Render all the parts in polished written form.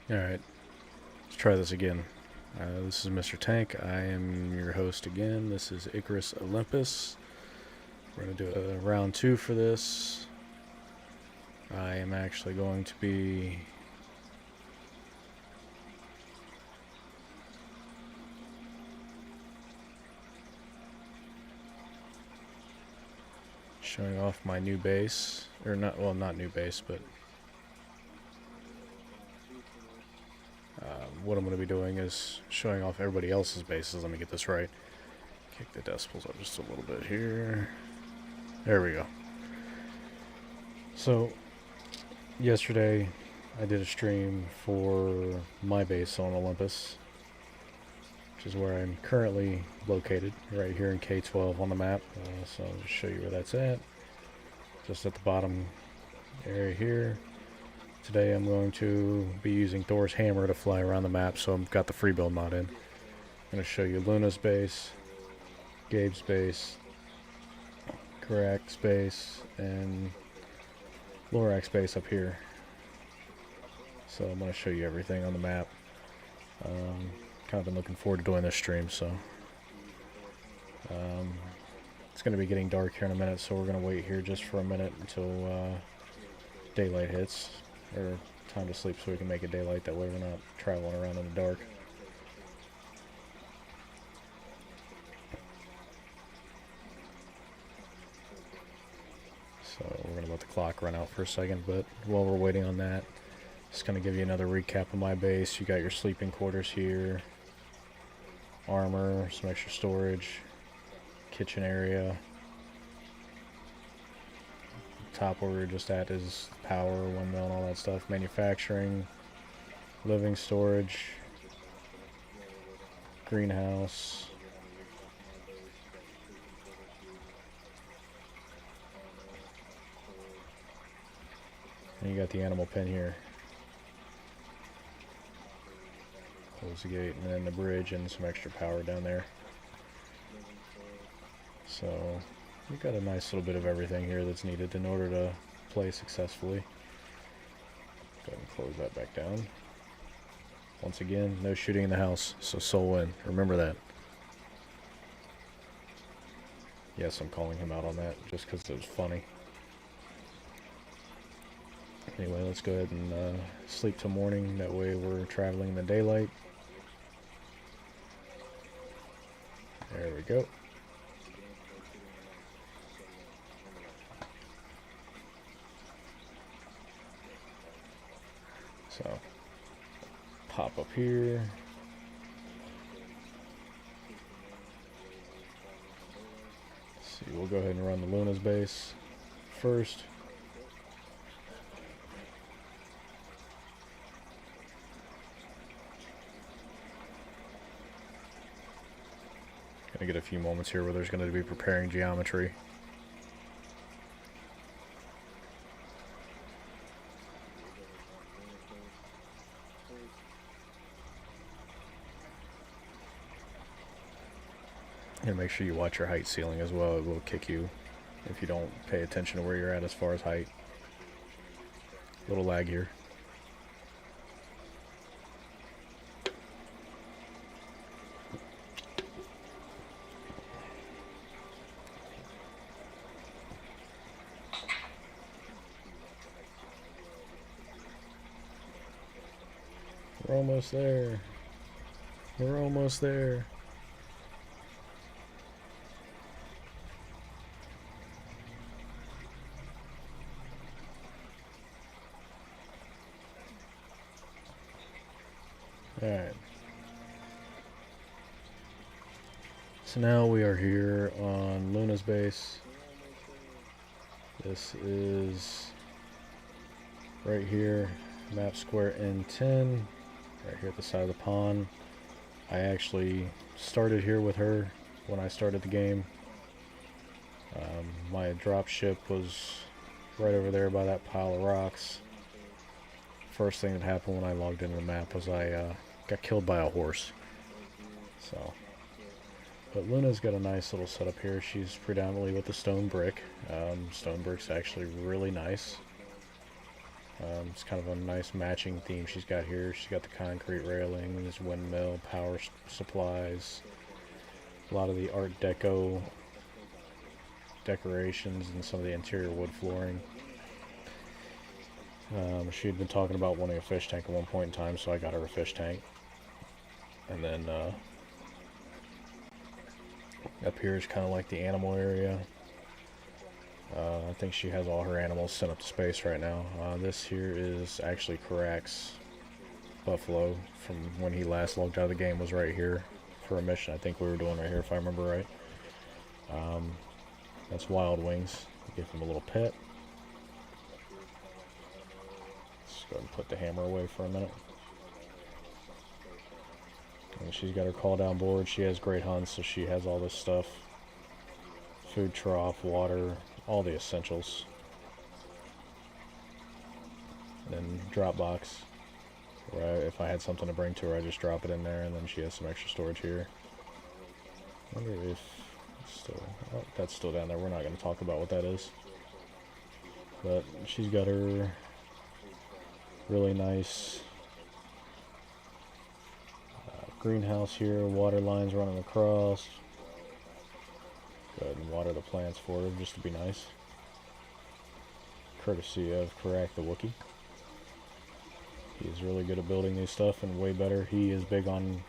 Alright, let's try this again. This is Mr. Tank. I am your host again. This is Icarus Olympus. We're going to do a round 2 for this. I am actually going to be showing off my new base. Or not, well, not new base, but what I'm going to be doing is showing off everybody else's bases. Let me get this right. Kick the decibels up just a little bit here. There we go. So, yesterday I did a stream for my base on Olympus, which is where I'm currently located, right here in K12 on the map. So I'll just show you where that's at. Just at the bottom area here. Today I'm going to be using Thor's hammer to fly around the map, so I've got the free build mod in. I'm going to show you Luna's base, Gabe's base, Karak's base, and Lorak's base up here. So I'm going to show you everything on the map. Kind of been looking forward to doing this stream, so it's going to be getting dark here in a minute, so we're going to wait here just for a minute until daylight hits, or time to sleep, so we can make it daylight. That way we're not traveling around in the dark. So we're going to let the clock run out for a second, but while we're waiting on that, just going to give you another recap of my base. You got your sleeping quarters here, armor, some extra storage, kitchen area. Top where we were just at is power, windmill, and all that stuff. Manufacturing, living storage, greenhouse. And you got the animal pen here. Close the gate, and then the bridge and some extra power down there. So you've got a nice little bit of everything here that's needed in order to play successfully. Go ahead and close that back down. Once again, no shooting in the house, so soul win. Remember that. Yes, I'm calling him out on that just because it was funny. Anyway, let's go ahead and sleep till morning. That way we're traveling in the daylight. There we go. So, pop up here. Let's see, we'll go ahead and run the Luna's base first. Gonna get a few moments here where there's gonna be preparing geometry. And make sure you watch your height ceiling as well. It will kick you if you don't pay attention to where you're at as far as height. Little lag here. We're almost there. We're almost there. Alright. So now we are here on Luna's base. This is right here, map square N10, right here at the side of the pond. I actually started here with her when I started the game. My drop ship was right over there by that pile of rocks. First thing that happened when I logged into the map was I got killed by a horse. So, but Luna's got a nice little setup here. She's predominantly with the stone brick. Stone brick's actually really nice. It's kind of a nice matching theme she's got here. She's got the concrete railings, windmill, power supplies, a lot of the Art Deco decorations, and some of the interior wood flooring. She had been talking about wanting a fish tank at one point in time, so I got her a fish tank. And then up here is kind of like the animal area. I think she has all her animals sent up to space right now. This here is actually Karak's buffalo from when he last logged out of the game, was right here for a mission I think we were doing right here, if I remember right. That's Wild Wings. Give him a little pet. Let's go ahead and put the hammer away for a minute. And she's got her call down board. She has great hunts, so she has all this stuff. Food trough, water, all the essentials. And then drop box, where if I had something to bring to her, I just drop it in there, and then she has some extra storage here. I wonder if it's still, oh, that's still down there. We're not going to talk about what that is. But she's got her really nice greenhouse here, water lines running across. Go ahead and water the plants for her just to be nice. Courtesy of Karak the Wookiee. He's really good at building new stuff and way better. He is big on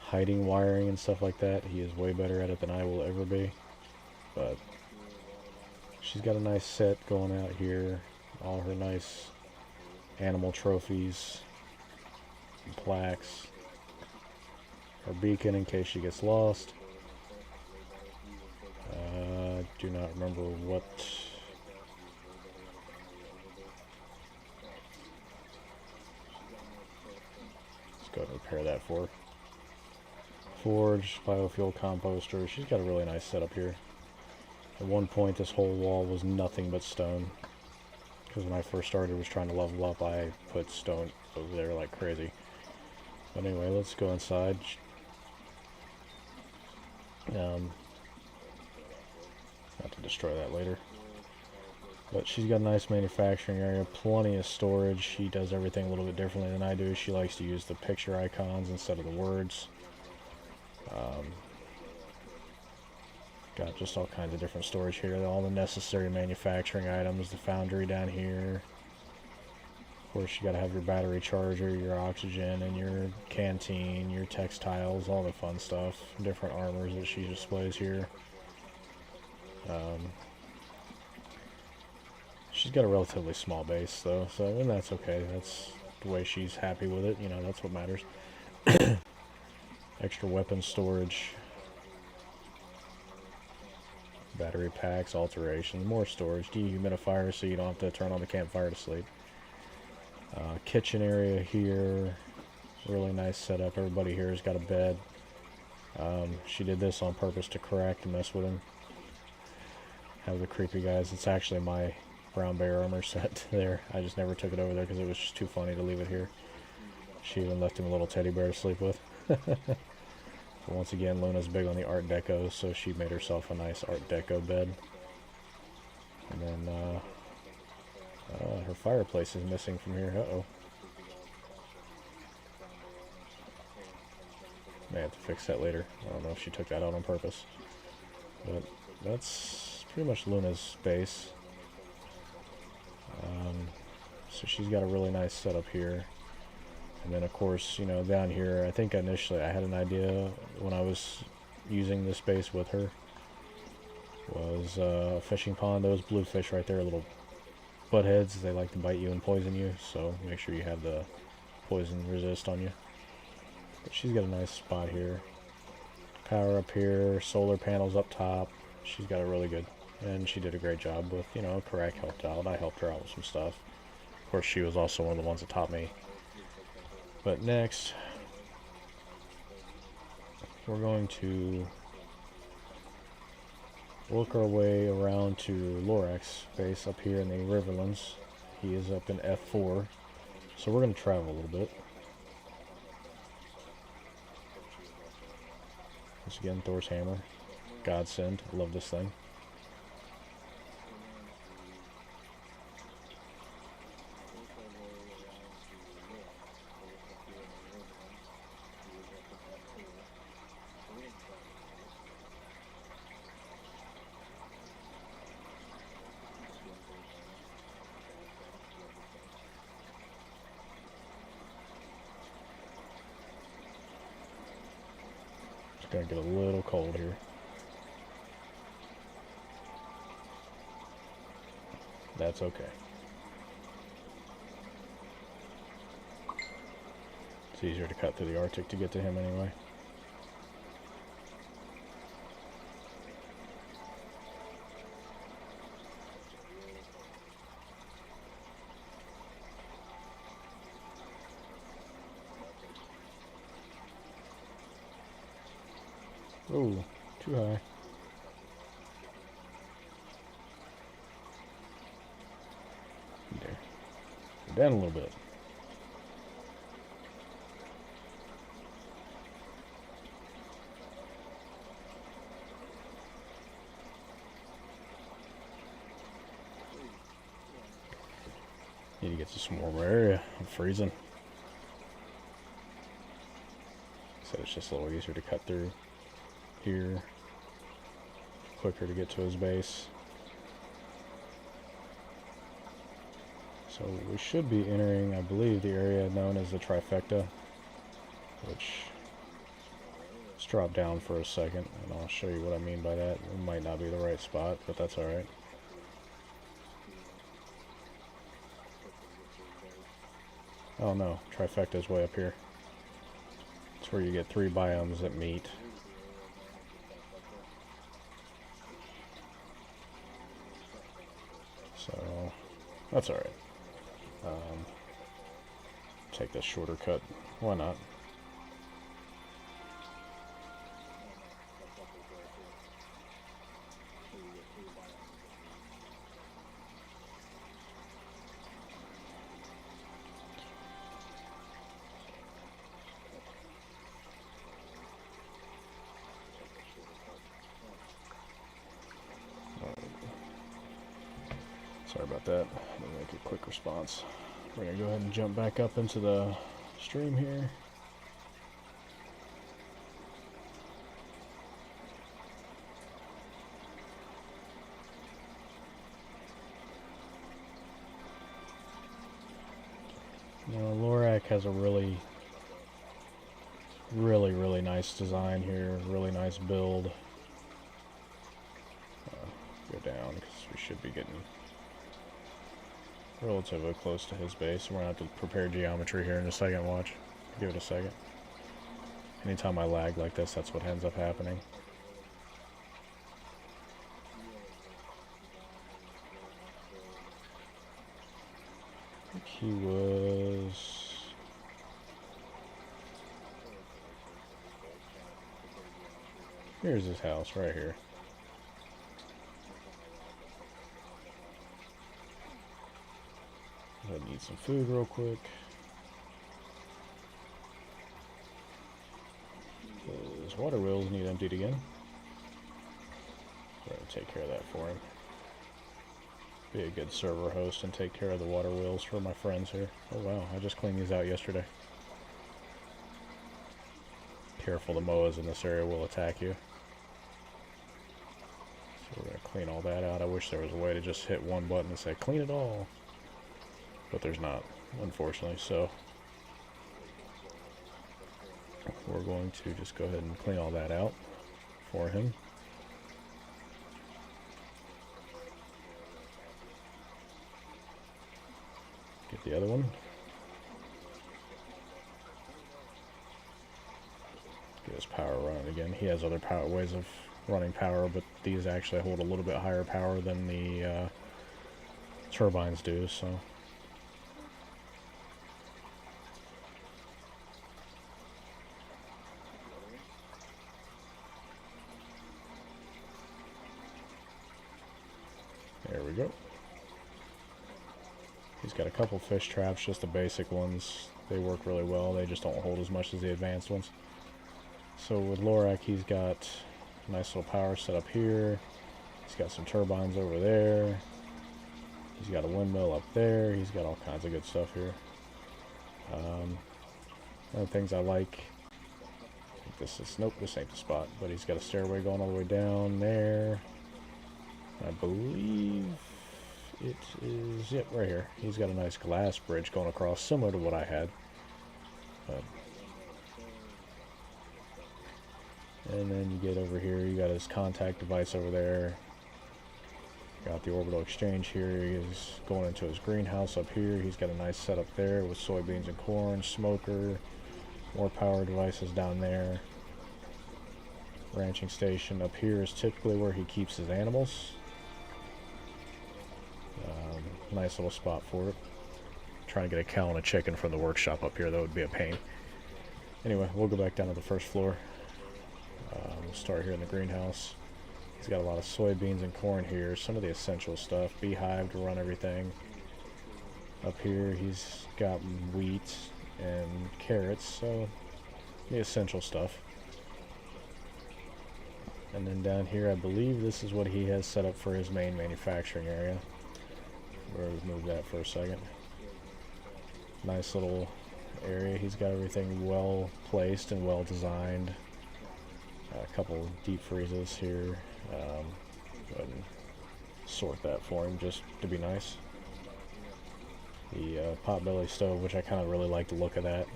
hiding wiring and stuff like that. He is way better at it than I will ever be. But she's got a nice set going out here. All her nice animal trophies and plaques. Her beacon in case she gets lost. Do not remember what. Let's go ahead and repair that for her. Forge, biofuel composter. She's got a really nice setup here. At one point, this whole wall was nothing but stone. Because when I first started, was trying to level up, I put stone over there like crazy. But anyway, let's go inside. Not to destroy that later. But she's got a nice manufacturing area, plenty of storage. She does everything a little bit differently than I do. She likes to use the picture icons instead of the words. Got just all kinds of different storage here. All the necessary manufacturing items, the foundry down here. Of course, you got to have your battery charger, your oxygen, and your canteen, your textiles, all the fun stuff. Different armors that she displays here. She's got a relatively small base, though, so and that's okay. That's the way she's happy with it. You know, that's what matters. Extra weapon storage. Battery packs, alterations, more storage, dehumidifier so you don't have to turn on the campfire to sleep. Kitchen area here, really nice setup. Everybody here has got a bed. She did this on purpose to Karak to mess with him. Have the creepy guys. It's actually my brown bear armor set there. I just never took it over there because it was just too funny to leave it here. She even left him a little teddy bear to sleep with. But once again, Luna's big on the Art Deco, so she made herself a nice Art Deco bed. And then, her fireplace is missing from here. Uh-oh. May have to fix that later. I don't know if she took that out on purpose. But that's pretty much Luna's base. So she's got a really nice setup here. And then, of course, you know, down here, I think initially I had an idea when I was using this space with her. Was a fishing pond. Those bluefish right there, little butt heads, they like to bite you and poison you. So make sure you have the poison resist on you. But she's got a nice spot here. Power up here, solar panels up top. She's got it really good. And she did a great job with, you know, Karak helped out. I helped her out with some stuff. Of course, she was also one of the ones that taught me. But next, we're going to work our way around to Lorak's base up here in the Riverlands. He is up in F4, so we're going to travel a little bit. Once again, Thor's hammer. Godsend. I love this thing. Gonna get a little cold here. That's okay. It's easier to cut through the Arctic to get to him anyway. Oh, too high. There. Go down a little bit. Need to get to some warmer area. I'm freezing. So it's just a little easier to cut through here. Quicker to get to his base. So we should be entering, I believe, the area known as the trifecta, which, let's drop down for a second and I'll show you what I mean by that. It might not be the right spot, but that's alright. Oh no, trifecta is way up here. It's where you get 3 biomes that meet. So, that's alright. Take this shorter cut. Why not? Sorry about that. Let me make a quick response. We're going to go ahead and jump back up into the stream here. Now, Lorac has a really nice design here. Really nice build. Go down because we should be getting relatively close to his base. We're going to have to prepare geometry here in a second. Watch. Give it a second. Anytime I lag like this, that's what ends up happening. I think he was... Here's his house right here. I need some food real quick. His water wheels need emptied again. We're going to take care of that for him. Be a good server host and take care of the water wheels for my friends here. Oh wow, I just cleaned these out yesterday. Careful, the moas in this area will attack you. So we're going to clean all that out. I wish there was a way to just hit one button and say clean it all. But there's not, unfortunately, so we're going to just go ahead and clean all that out for him. Get the other one. Get his power running again. He has other ways of running power, but these actually hold a little bit higher power than the turbines do, so... There we go. He's got a couple fish traps, just the basic ones. They work really well. They just don't hold as much as the advanced ones. So with Lorac, he's got a nice little power set up here. He's got some turbines over there. He's got a windmill up there. He's got all kinds of good stuff here. One of the things I like, this is, nope, this ain't the spot, but he's got a stairway going all the way down there. I believe it is, yep, right here. He's got a nice glass bridge going across, similar to what I had. And then you get over here, you got his contact device over there. Got the orbital exchange here. He is going into his greenhouse up here. He's got a nice setup there with soybeans and corn, smoker, more power devices down there. Ranching station up here is typically where he keeps his animals. Nice little spot for it. Trying to get a cow and a chicken from the workshop up here, that would be a pain. Anyway, we'll go back down to the first floor. We'll start here in the greenhouse. He's got a lot of soybeans and corn here, some of the essential stuff, beehive to run everything. Up here he's got wheat and carrots, so the essential stuff. And then down here I believe this is what he has set up for his main manufacturing area. We'll move that for a second. Nice little area. He's got everything well placed and well designed. A couple deep freezes here. Go ahead and sort that for him just to be nice. The potbelly stove, which I kind of really like the look of that.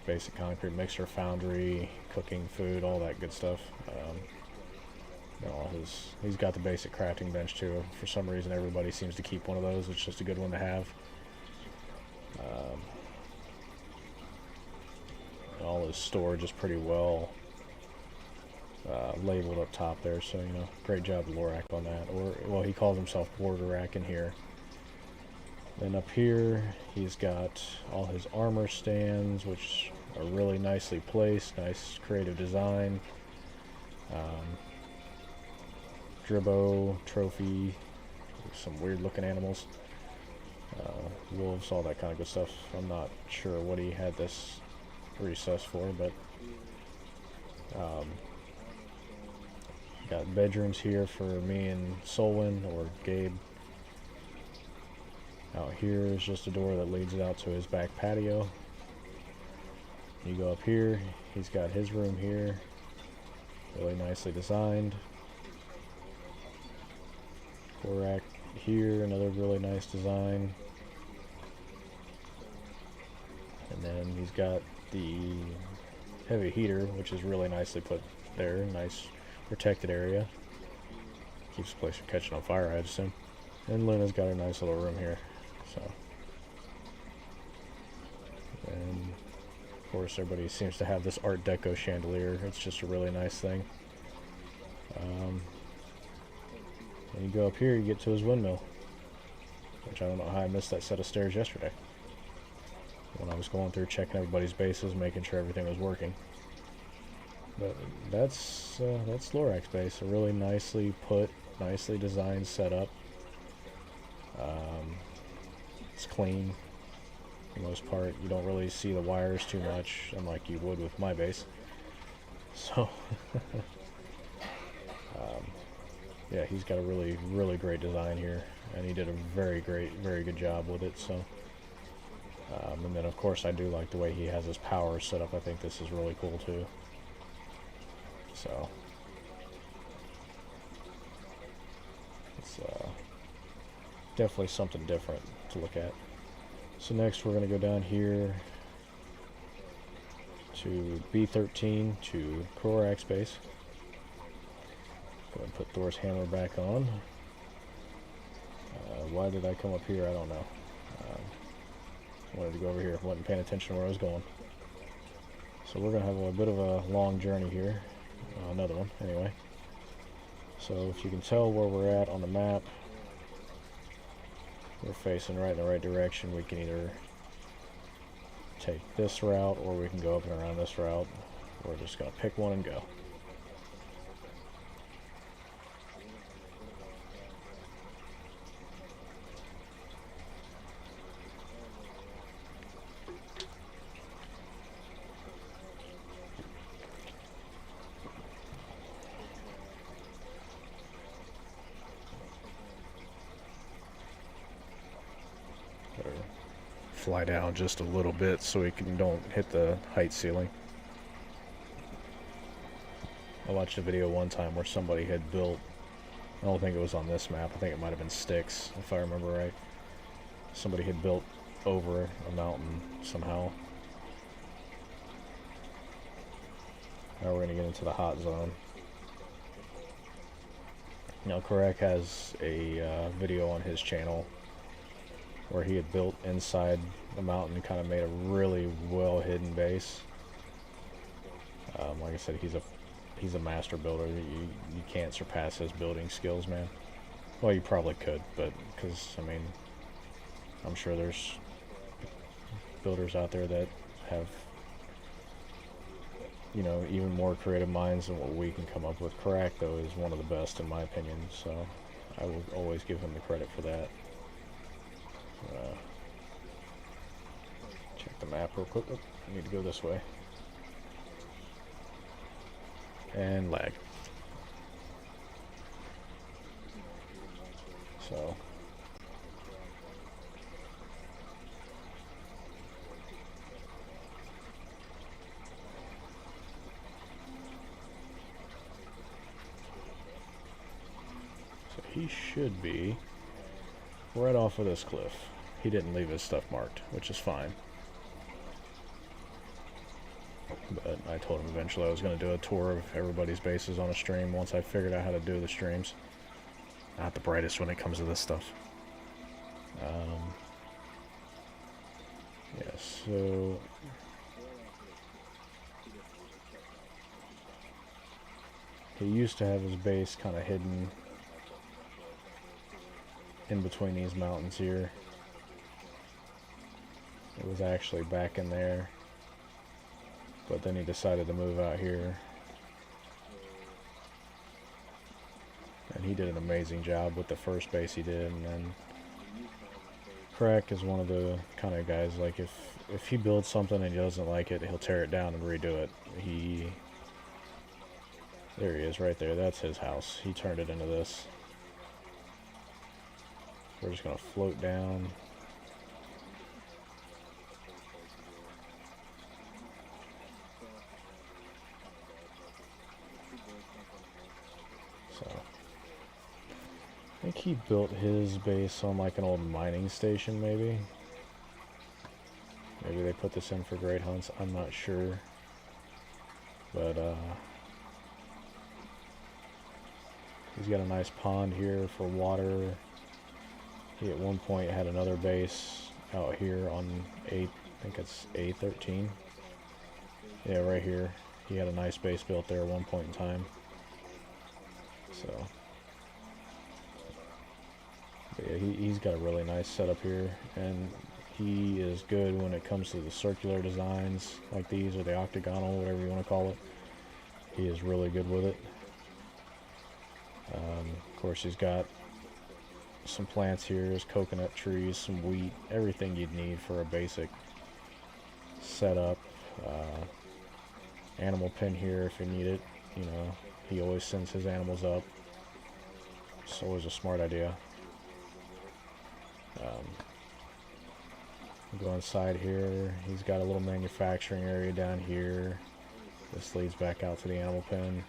Basic concrete mixer, foundry, cooking food, all that good stuff. He's got the basic crafting bench too. For some reason everybody seems to keep one of those. It's just a good one to have. All his storage is pretty well labeled up top there, so you know, great job Lorak on that. Or well, he calls himself Border Rack in here. Then up here he's got all his armor stands, which are really nicely placed, nice creative design. Dribbo, trophy, some weird looking animals, wolves, all that kind of good stuff. I'm not sure what he had this recessed for, but got bedrooms here for me and Solwyn or Gabe. Out here is just a door that leads out to his back patio. You go up here, he's got his room here, really nicely designed. Rack here, another really nice design. And then he's got the heavy heater, which is really nicely put there. Nice protected area. Keeps the place from catching on fire, I assume. And Luna's got a nice little room here. So, and of course everybody seems to have this Art Deco chandelier. It's just a really nice thing. And you go up here, you get to his windmill, which I don't know how I missed that set of stairs yesterday when I was going through checking everybody's bases, making sure everything was working. But that's Lorak's base, a really nicely put, nicely designed setup. It's clean for the most part. You don't really see the wires too much, unlike you would with my base. So yeah, he's got a really, really great design here, and he did a very good job with it. So, and then of course I do like the way he has his power set up. I think this is really cool too. So, it's definitely something different to look at. So next we're going to go down here to B13 to Korak's base. Go ahead and put Thor's hammer back on. Why did I come up here? I don't know. I wanted to go over here. I wasn't paying attention to where I was going. So we're going to have a bit of a long journey here. Another one, anyway. So if you can tell where we're at on the map, we're facing right in the right direction. We can either take this route or we can go up and around this route. We're just going to pick one and go. Fly down just a little bit so we don't hit the height ceiling. I watched a video one time where somebody had built, I don't think it was on this map, I think it might have been Styx, if I remember right. Somebody had built over a mountain somehow. Now we're going to get into the hot zone. Now, Karek has a video on his channel where he had built inside the mountain, kind of made a really well-hidden base. Like I said, he's a master builder. You can't surpass his building skills, man. Well, you probably could, but because, I mean, I'm sure there's builders out there that have, you know, even more creative minds than what we can come up with. Karak, though, is one of the best in my opinion, so I will always give him the credit for that. Check the map real quick. Oh, I need to go this way. And lag. So he should be right off of this cliff. He didn't leave his stuff marked, which is fine. But I told him eventually I was going to do a tour of everybody's bases on a stream once I figured out how to do the streams. Not the brightest when it comes to this stuff. Yeah, so he used to have his base kind of hidden in between these mountains here. It was actually back in there, but then he decided to move out here, and he did an amazing job with the first base he did. And then Crack is one of the kind of guys, like, if he builds something and he doesn't like it, he'll tear it down and redo it. There he is right there. That's his house. He turned it into this. We're just gonna float down. So I think he built his base on like an old mining station, maybe. Maybe they put this in for great hunts. I'm not sure. But he's got a nice pond here for water. He at one point had another base out here on I think it's A13. Yeah, right here. He had a nice base built there at one point in time. So, but yeah, he's got a really nice setup here, and he is good when it comes to the circular designs like these, or the octagonal, whatever you want to call it. He is really good with it. Of course, he's got some plants here, his coconut trees, some wheat, everything you'd need for a basic setup. Animal pen here if you need it. You know, he always sends his animals up. It's always a smart idea. Go inside here. He's got a little manufacturing area down here. This leads back out to the animal pen.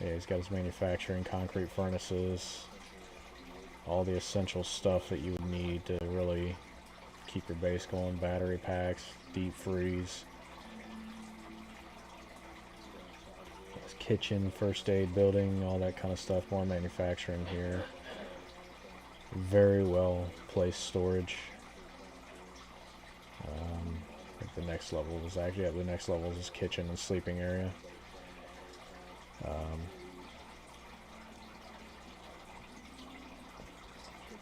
Yeah, he's got his manufacturing, concrete furnaces, all the essential stuff that you would need to really keep your base going. Battery packs, deep freeze. His kitchen, first aid building, all that kind of stuff. More manufacturing here. Very well placed storage. I think the next level is actually, yeah, the next level is his kitchen and sleeping area.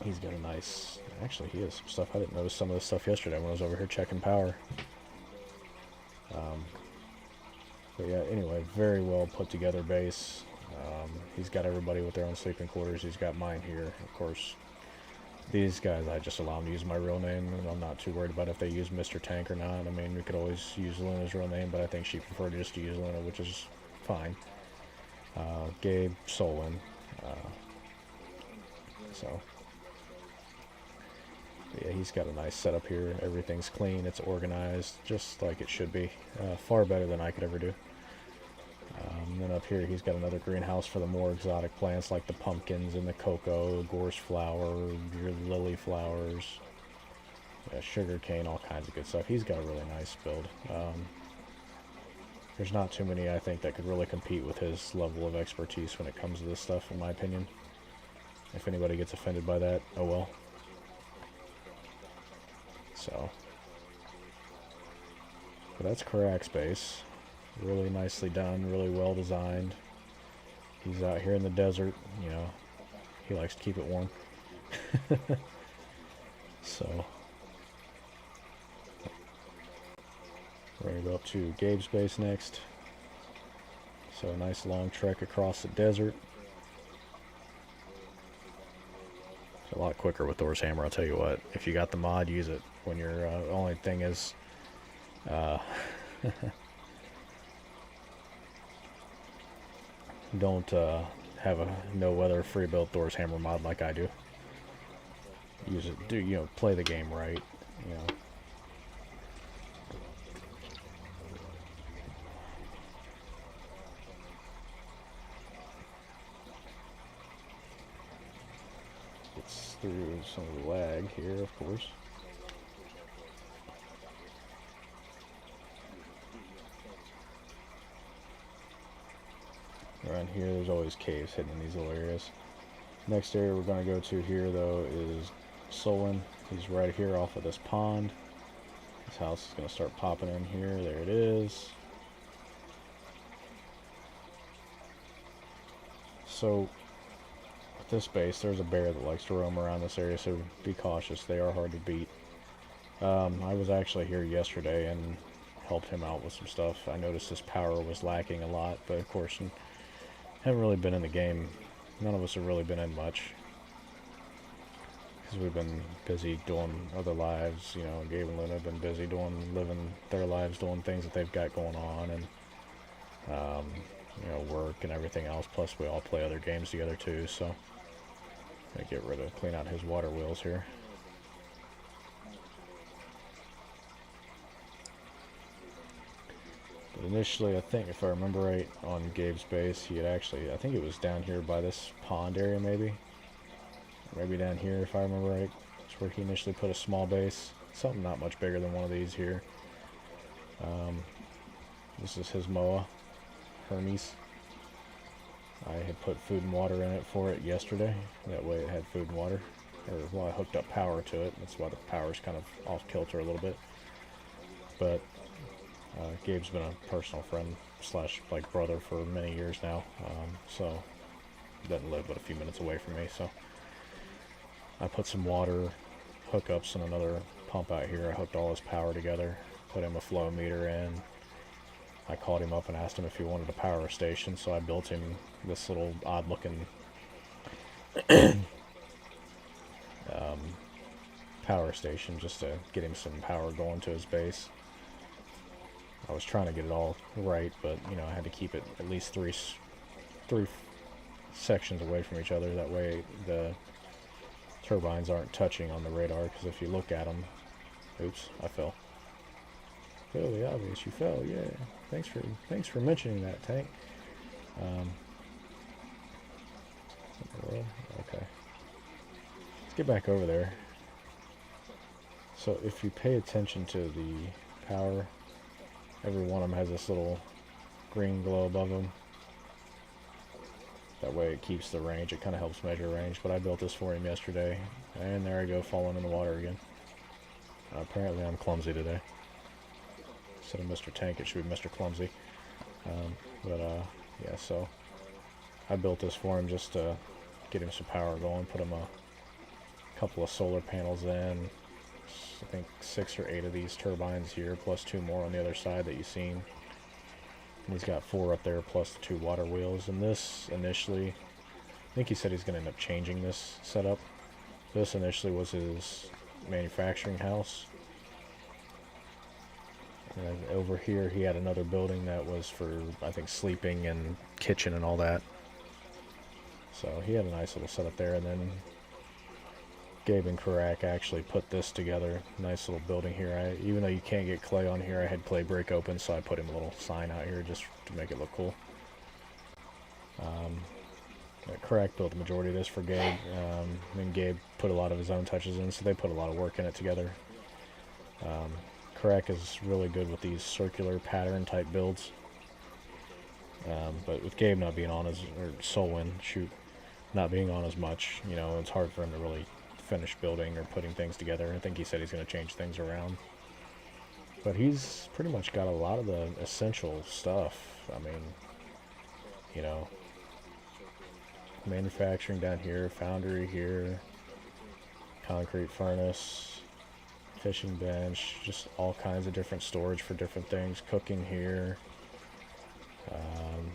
He's got a nice, actually he has some stuff. I didn't notice some of this stuff yesterday when I was over here checking power. But yeah, anyway, very well put together base. He's got everybody with their own sleeping quarters. He's got mine here. Of course, these guys, I just allow them to use my real name, and I'm not too worried about if they use Mr. Tank or not. I mean, we could always use Luna's real name, but I think she preferred just to use Luna, which is fine. Gabe, Solon. So, yeah, he's got a nice setup here. Everything's clean, it's organized, just like it should be. Far better than I could ever do. Then up here, he's got another greenhouse for the more exotic plants, like the pumpkins and the cocoa, gorse flower, your lily flowers, sugar cane, all kinds of good stuff. He's got a really nice build. there's not too many, I think, that could really compete with his level of expertise when it comes to this stuff, in my opinion. If anybody gets offended by that, oh well. So, but that's Karak's base. Really nicely done, really well designed. He's out here in the desert, you know, he likes to keep it warm. So, we're going to go up to Gabe's base next. So a nice long trek across the desert. It's a lot quicker with Thor's hammer, I'll tell you what. If you got the mod, use it. When your only thing is... don't have a no-weather free-built Thor's hammer mod like I do. Use it, play the game right, you know. Gets through some of the lag here, of course. Around here, there's always caves hidden in these little areas. Next area we're going to go to here, though, is Solon. He's right here off of this pond. His house is going to start popping in here. There it is. So, at this base, there's a bear that likes to roam around this area, so be cautious. They are hard to beat. I was actually here yesterday and helped him out with some stuff. I noticed his power was lacking a lot, but of course, haven't really been in the game. None of us have really been in much. Because we've been busy doing other lives, you know. Gabe and Luna have been busy living their lives, doing things that they've got going on, and you know, work and everything else. Plus, we all play other games together too. So, I'm gonna clean out his water wheels here. But initially, I think if I remember right, on Gabe's base, he had actually, I think it was down here by this pond area, maybe. Maybe down here, if I remember right. That's where he initially put a small base. Something not much bigger than one of these here. This is his Moa, Hermes. I had put food and water in it for it yesterday. That way it had food and water. Or, well, I hooked up power to it. That's why the power's kind of off kilter a little bit. But Gabe's been a personal friend / like brother for many years now. So, doesn't live but a few minutes away from me, so I put some water hookups and another pump out here. I hooked all his power together, put him a flow meter in. I called him up and asked him if he wanted a power station, so I built him this little odd looking power station just to get him some power going to his base. I was trying to get it all right, but you know, I had to keep it at least three sections away from each other. That way the turbines aren't touching on the radar, because if you look at them... Oops, I fell. Fairly obvious, you fell, yeah. Thanks for mentioning that, Tank. Okay. Let's get back over there. So if you pay attention to the power, every one of them has this little green glow above them. That way it keeps the range. It kind of helps measure range. But I built this for him yesterday. And there I go, falling in the water again. Apparently I'm clumsy today. Instead of Mr. Tank, it should be Mr. Clumsy. Yeah, so I built this for him just to get him some power going. Put him a couple of solar panels in. I think 6 or 8 of these turbines here, plus 2 more on the other side that you've seen. And he's got 4 up there, plus the 2 water wheels. And this initially, I think he said he's going to end up changing this setup. This initially was his manufacturing house. And over here he had another building that was for, I think, sleeping and kitchen and all that. So he had a nice little setup there. And then Gabe and Karak actually put this together. Nice little building here. Even though you can't get clay on here, I had clay break open, so I put him a little sign out here just to make it look cool. Karak built the majority of this for Gabe. And Gabe put a lot of his own touches in, so they put a lot of work in it together. Karak is really good with these circular pattern type builds. But with Gabe not being on as, or Solwyn, shoot, not being on as much, you know, it's hard for him to really finish building or putting things together. I think he said he's going to change things around. But he's pretty much got a lot of the essential stuff. I mean, you know, manufacturing down here, foundry here, concrete furnace, fishing bench, just all kinds of different storage for different things, cooking here,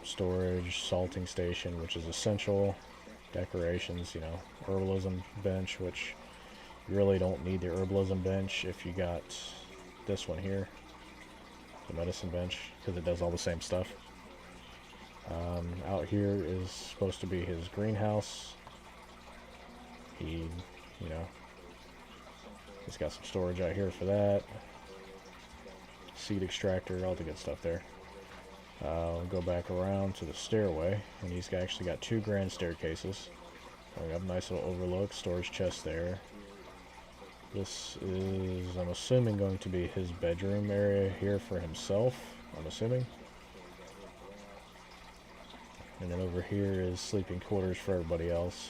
storage, salting station, which is essential, decorations, you know, herbalism bench, which you really don't need the herbalism bench if you got this one here, the medicine bench, because it does all the same stuff. Out here is supposed to be his greenhouse. He, you know, he's got some storage out here for that. Seed extractor, all the good stuff there. We'll go back around to the stairway, and he's actually got 2 grand staircases. We have a nice little overlook, storage chest there. This is, I'm assuming, going to be his bedroom area here for himself, I'm assuming. And then over here is sleeping quarters for everybody else.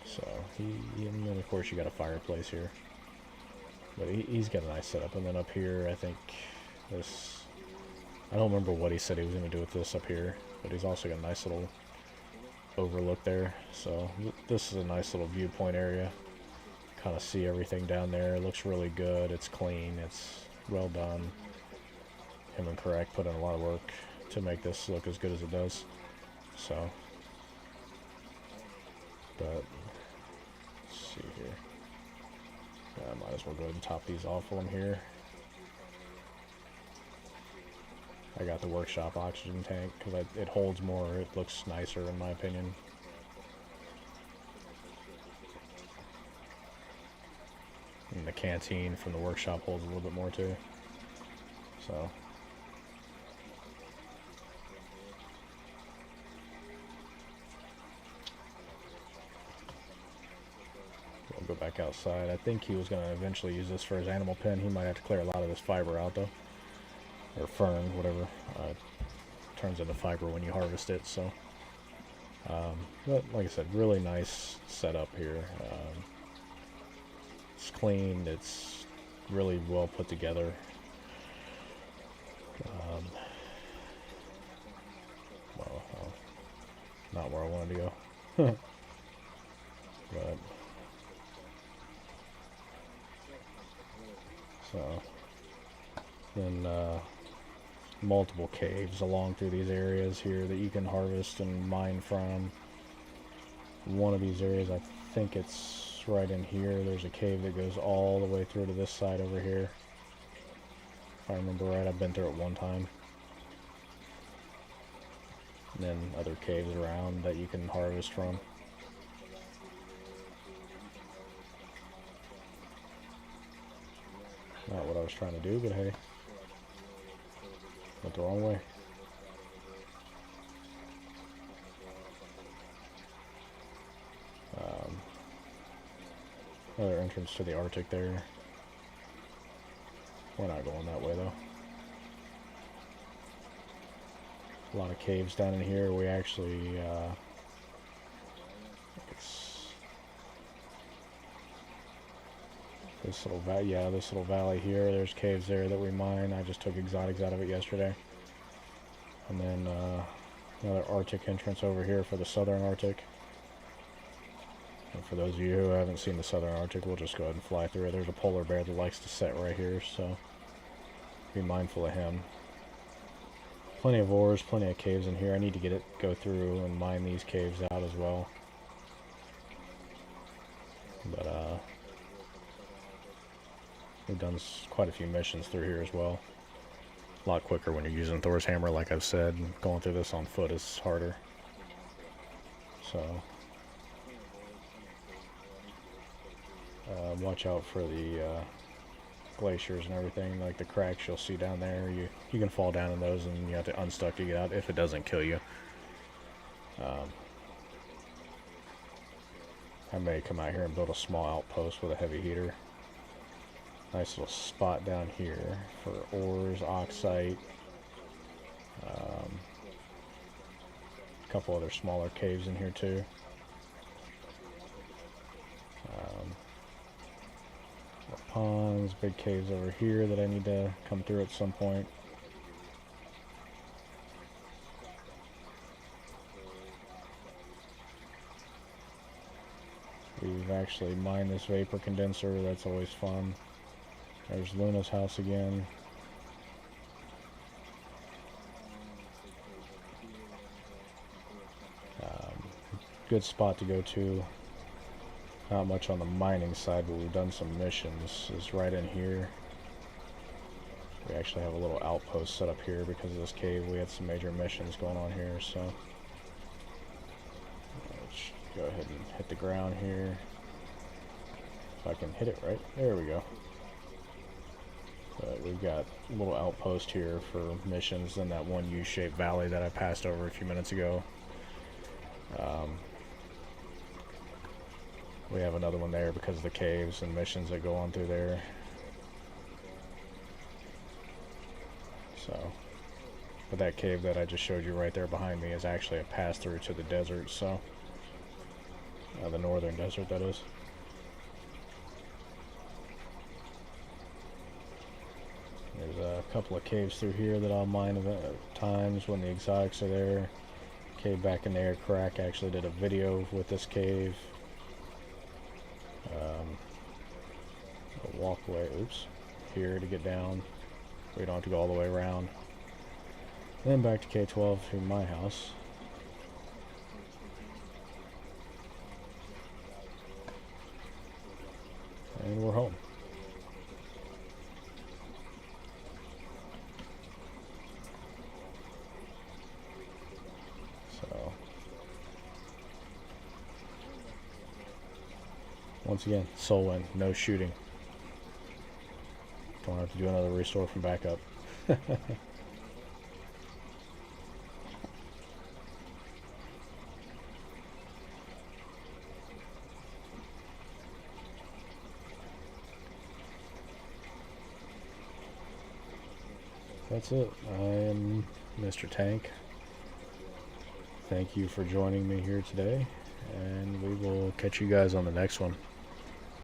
So, and then of course you got a fireplace here. But he's got a nice setup. And then up here, I think this, I don't remember what he said he was going to do with this up here, but he's also got a nice little overlook there. So this is a nice little viewpoint area. Kind of see everything down there. It looks really good. It's clean. It's well done. Him and Karak put in a lot of work to make this look as good as it does. So, but let's see here. I might as well go ahead and top these off while I'm here. I got the workshop oxygen tank because it holds more. It looks nicer in my opinion. And the canteen from the workshop holds a little bit more too. So. We'll go back outside. I think he was going to eventually use this for his animal pen. He might have to clear a lot of this fiber out though. Or fern, whatever. Turns into fiber when you harvest it, so. But like I said, really nice setup here. It's clean, it's really well put together. Well, not where I wanted to go. But so then multiple caves along through these areas here that you can harvest and mine from. One of these areas, I think it's right in here, there's a cave that goes all the way through to this side over here. If I remember right, I've been through it one time. And then other caves around that you can harvest from. Not what I was trying to do, but hey. Went the wrong way. Another entrance to the Arctic there. We're not going that way though. A lot of caves down in here. We actually, it's this little valley. Yeah, this little valley here. There's caves there that we mine. I just took exotics out of it yesterday. And then another Arctic entrance over here for the Southern Arctic. And for those of you who haven't seen the Southern Arctic, we'll just go ahead and fly through it. There's a polar bear that likes to set right here, so be mindful of him. Plenty of ores, plenty of caves in here. I need to go through and mine these caves out as well. But we've done quite a few missions through here as well. A lot quicker when you're using Thor's hammer, like I've said. Going through this on foot is harder. So watch out for the glaciers and everything, like the cracks you'll see down there. You can fall down in those and you have to unstuck to get out if it doesn't kill you. I may come out here and build a small outpost with a heavy heater. Nice little spot down here for ores, oxite, A couple other smaller caves in here too. Ponds, big caves over here that I need to come through at some point. We've actually mined this vapor condenser, that's always fun. There's Luna's house again. Good spot to go to. Not much on the mining side, but we've done some missions. Is right in here. We actually have a little outpost set up here because of this cave. We had some major missions going on here, so let's go ahead and hit the ground here. If I can hit it right, there we go. But we've got a little outpost here for missions in that one U-shaped valley that I passed over a few minutes ago. We have another one there because of the caves and missions that go on through there. So, but that cave that I just showed you right there behind me is actually a pass-through to the desert, so the northern desert, that is. There's a couple of caves through here that I'll mine at times when the exotics are there. Cave back in there, Crack actually did a video with this cave. A walkway, oops, here to get down. We don't have to go all the way around. Then back to K12 to my house. And we're home. So, once again, soul win, no shooting. Don't have to do another restore from backup. That's it. I am Mr. Tank. Thank you for joining me here today, and we will catch you guys on the next one.